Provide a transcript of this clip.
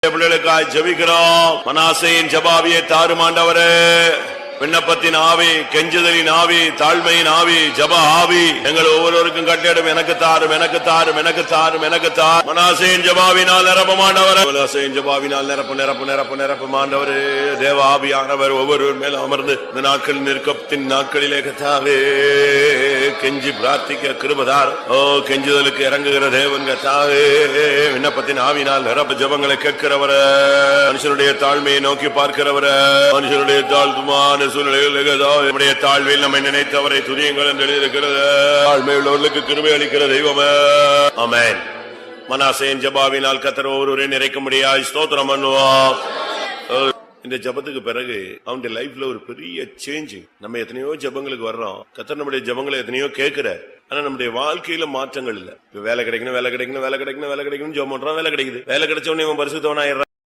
பிள்ளைகளுக்காய் ஜெபிக்கிறோம். மனாசேயின் ஜெபாவியை தாரும் ஆண்டவரே. விண்ணப்பத்தின் ஆவி, கெஞ்சுதலின் ஆவி, தாழ்மையின் ஆவி, ஜப ஆவி எங்கள் ஒவ்வொருவருக்கும் கட்டிடும். எனக்கு தாரும், எனக்கு தாரும், எனக்கு தாரும், எனக்கு தார். மனாசேயின் ஜபாவினால் நிரப்பும் ஆண்டவரே. மனாசேயின் ஜபாவினால் நிரப்பு நிரப்பு நிரப்பு நிரப்பும் ஆண்டவரே. தேவ ஆவியானவர் ஒவ்வொருவர் மேல் அமர்ந்து இந்த நாட்கள் நிற்கத்தின் நாட்களிலே கத்தாவே கெஞ்சி பிரார்த்திக்க கிருபதார். ஓ கெஞ்சுதலுக்கு இறங்குகிற தேவன் கத்தாவே விண்ணப்பத்தின் ஆவினால் நிரப்பு ஜபங்களை கேட்கிறவர, மனுஷனுடைய தாழ்மையை நோக்கி பார்க்கிறவர, மனுஷனுடைய தாழ்த்துமான சூழ்நிலையில் தாழ்வில் நம்மை நினைத்தவரை துதியுங்கள் என்று எழுதியிருக்கிறது. தாழ்மையுள்ளவர்களுக்கு கிருபை அளிக்கிற தெய்வமே. ஆமென். மனாசேயின் ஜபாவினால் கர்த்தர் ஒருவரை நிறைக்கும்படியாய் ஸ்தோத்திரம் பண்ணுவோம். இந்த ஜபத்துக்கு பிறகு அவனுடைய லைஃப்ல ஒரு பெரிய சேஞ்ச். நம்ம எத்தனையோ ஜபங்களுக்கு வர்றோம், கர்த்தர் நம்முடைய ஜபங்களை எத்தனையோ கேட்கிறார். ஆனா நம்முடைய வாழ்க்கையில மாற்றங்கள் இல்ல. வேலை கிடைக்கணும், வேலை கிடைக்கணும், வேலை கிடைக்கணும், வேலை கிடைக்கணும் ஜெபம் பண்றோம், வேலை கிடைக்குது. வேலை கிடைச்ச உடனே இவன் பரிசுத்தவனாயிடுறான்.